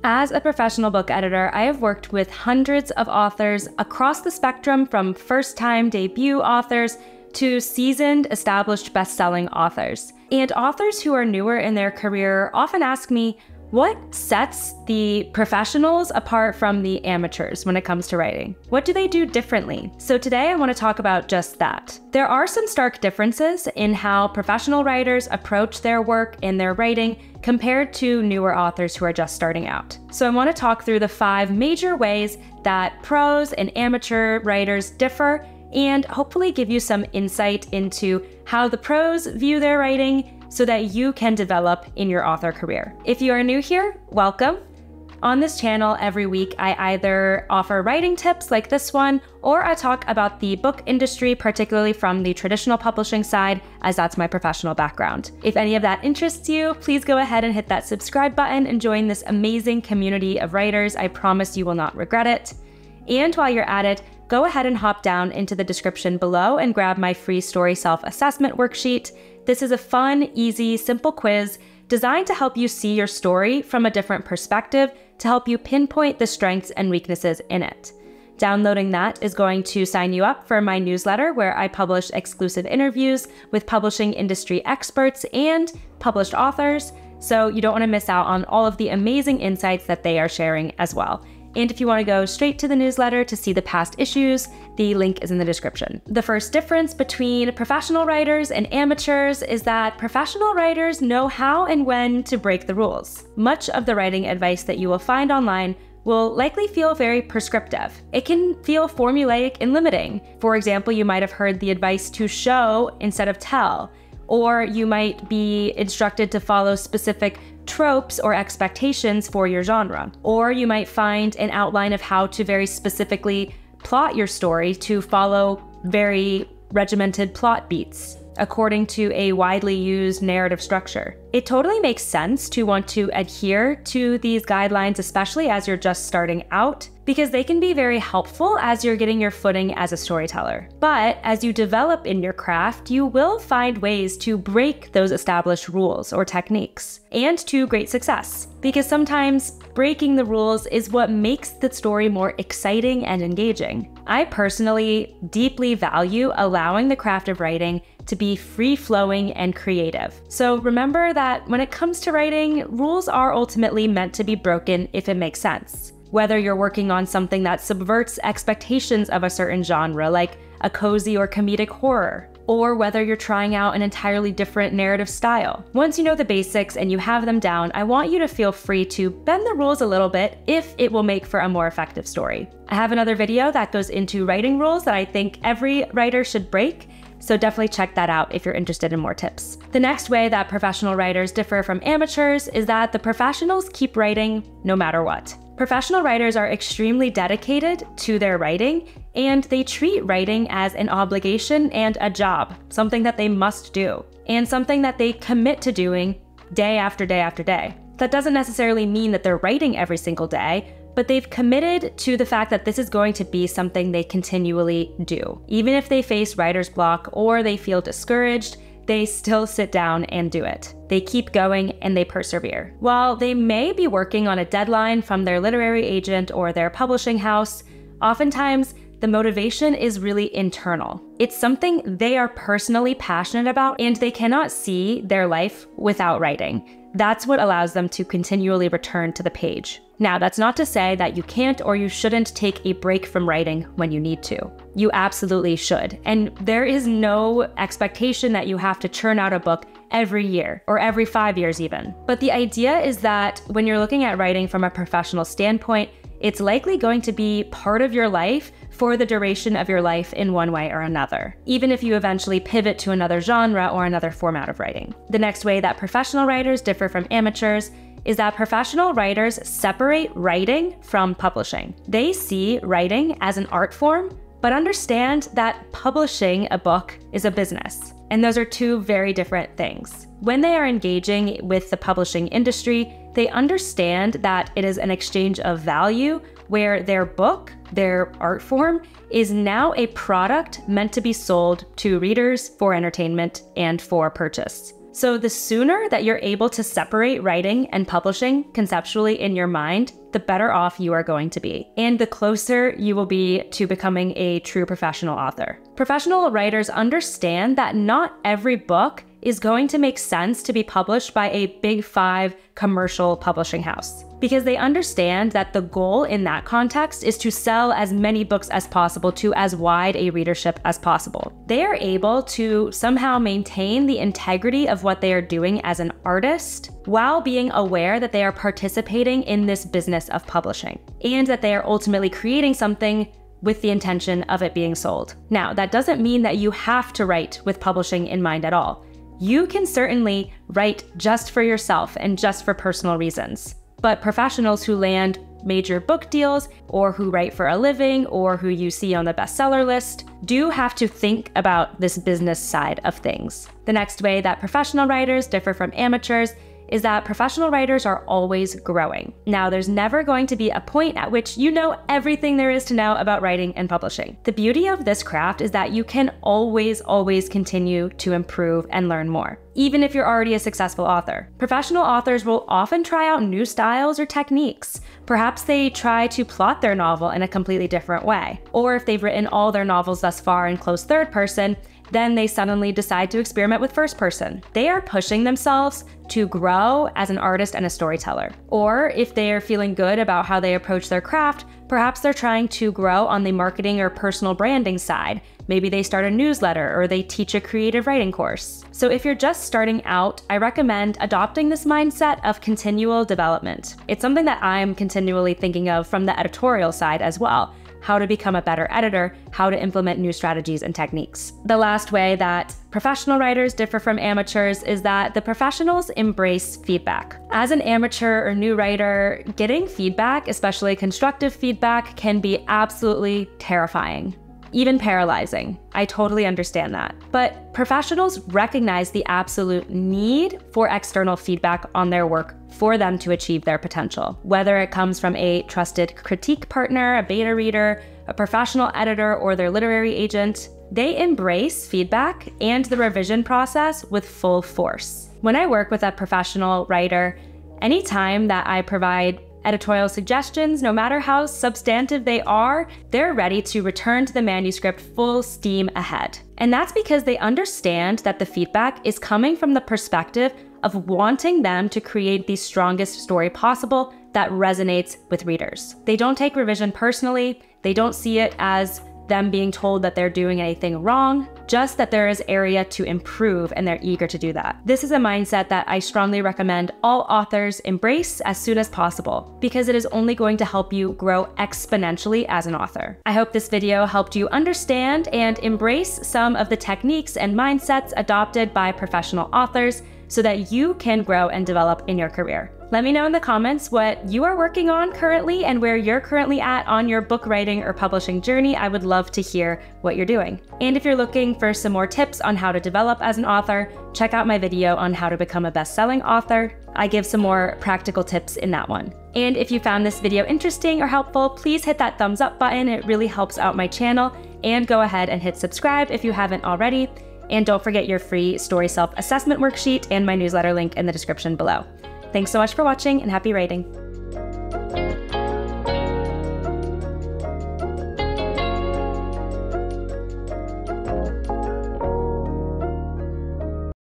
As a professional book editor, I have worked with hundreds of authors across the spectrum, from first-time debut authors to seasoned, established best-selling authors. And authors who are newer in their career often ask me, what sets the professionals apart from the amateurs when it comes to writing? What do they do differently? So today I want to talk about just that. There are some stark differences in how professional writers approach their work and their writing compared to newer authors who are just starting out. So I want to talk through the 5 major ways that pros and amateur writers differ, and hopefully give you some insight into how the pros view their writing so that you can develop in your author career. If you are new here, welcome. On this channel, every week, I either offer writing tips like this one, or I talk about the book industry, particularly from the traditional publishing side, as that's my professional background. If any of that interests you, please go ahead and hit that subscribe button and join this amazing community of writers. I promise you will not regret it. And while you're at it, go ahead and hop down into the description below and grab my free story self-assessment worksheet. This is a fun, easy, simple quiz designed to help you see your story from a different perspective, to help you pinpoint the strengths and weaknesses in it. Downloading that is going to sign you up for my newsletter, where I publish exclusive interviews with publishing industry experts and published authors, so you don't want to miss out on all of the amazing insights that they are sharing as well. And if you want to go straight to the newsletter to see the past issues, the link is in the description. The first difference between professional writers and amateurs is that professional writers know how and when to break the rules. Much of the writing advice that you will find online will likely feel very prescriptive. It can feel formulaic and limiting. For example, you might have heard the advice to show instead of tell, or you might be instructed to follow specific tropes or expectations for your genre. Or you might find an outline of how to very specifically plot your story to follow very regimented plot beats according to a widely used narrative structure. It totally makes sense to want to adhere to these guidelines, especially as you're just starting out, because they can be very helpful as you're getting your footing as a storyteller. But as you develop in your craft, you will find ways to break those established rules or techniques, and to great success. Because sometimes breaking the rules is what makes the story more exciting and engaging. I personally deeply value allowing the craft of writing to be free-flowing and creative. So remember that when it comes to writing, rules are ultimately meant to be broken if it makes sense. Whether you're working on something that subverts expectations of a certain genre, like a cozy or comedic horror, or whether you're trying out an entirely different narrative style. Once you know the basics and you have them down, I want you to feel free to bend the rules a little bit if it will make for a more effective story. I have another video that goes into writing rules that I think every writer should break, so definitely check that out if you're interested in more tips. The next way that professional writers differ from amateurs is that the professionals keep writing no matter what. Professional writers are extremely dedicated to their writing, and they treat writing as an obligation and a job, something that they must do, and something that they commit to doing day after day after day. That doesn't necessarily mean that they're writing every single day, but they've committed to the fact that this is going to be something they continually do. Even if they face writer's block or they feel discouraged, they still sit down and do it. They keep going and they persevere. While they may be working on a deadline from their literary agent or their publishing house, oftentimes the motivation is really internal. It's something they are personally passionate about, and they cannot see their life without writing. That's what allows them to continually return to the page. Now, that's not to say that you can't or you shouldn't take a break from writing when you need to. You absolutely should. And there is no expectation that you have to churn out a book every year or every 5 years even. But the idea is that when you're looking at writing from a professional standpoint, it's likely going to be part of your life for the duration of your life in one way or another, even if you eventually pivot to another genre or another format of writing. The next way that professional writers differ from amateurs is that professional writers separate writing from publishing. They see writing as an art form, but understand that publishing a book is a business. And those are two very different things. When they are engaging with the publishing industry, they understand that it is an exchange of value where their book, their art form, is now a product meant to be sold to readers for entertainment and for purchase. So the sooner that you're able to separate writing and publishing conceptually in your mind, the better off you are going to be, and the closer you will be to becoming a true professional author. Professional writers understand that not every book is going to make sense to be published by a big 5 commercial publishing house, because they understand that the goal in that context is to sell as many books as possible to as wide a readership as possible. They are able to somehow maintain the integrity of what they are doing as an artist while being aware that they are participating in this business of publishing, and that they are ultimately creating something with the intention of it being sold. Now, that doesn't mean that you have to write with publishing in mind at all. You can certainly write just for yourself and just for personal reasons. But professionals who land major book deals, or who write for a living, or who you see on the bestseller list, do have to think about this business side of things. The next way that professional writers differ from amateurs is that professional writers are always growing. Now, there's never going to be a point at which you know everything there is to know about writing and publishing. The beauty of this craft is that you can always continue to improve and learn more, even if you're already a successful author. Professional authors will often try out new styles or techniques. Perhaps they try to plot their novel in a completely different way. Or if they've written all their novels thus far in close third person, then they suddenly decide to experiment with first person. They are pushing themselves to grow as an artist and a storyteller. Or if they are feeling good about how they approach their craft, perhaps they're trying to grow on the marketing or personal branding side. Maybe they start a newsletter, or they teach a creative writing course. So if you're just starting out, I recommend adopting this mindset of continual development. It's something that I'm continually thinking of from the editorial side as well. How to become a better editor, how to implement new strategies and techniques. The last way that professional writers differ from amateurs is that the professionals embrace feedback. As an amateur or new writer, getting feedback, especially constructive feedback, can be absolutely terrifying, even paralyzing. I totally understand that. But professionals recognize the absolute need for external feedback on their work for them to achieve their potential. Whether it comes from a trusted critique partner, a beta reader, a professional editor, or their literary agent, they embrace feedback and the revision process with full force. When I work with a professional writer, anytime that I provide editorial suggestions, no matter how substantive they are, they're ready to return to the manuscript full steam ahead. And that's because they understand that the feedback is coming from the perspective of wanting them to create the strongest story possible that resonates with readers. They don't take revision personally. They don't see it as them being told that they're doing anything wrong, just that there is area to improve, and they're eager to do that. This is a mindset that I strongly recommend all authors embrace as soon as possible, because it is only going to help you grow exponentially as an author. I hope this video helped you understand and embrace some of the techniques and mindsets adopted by professional authors so that you can grow and develop in your career. Let me know in the comments what you are working on currently and where you're currently at on your book writing or publishing journey. I would love to hear what you're doing. And if you're looking for some more tips on how to develop as an author, check out my video on how to become a best-selling author. I give some more practical tips in that one. And if you found this video interesting or helpful, please hit that thumbs up button. It really helps out my channel. And go ahead and hit subscribe if you haven't already. And don't forget your free story self-assessment worksheet and my newsletter link in the description below. Thanks so much for watching, and happy writing.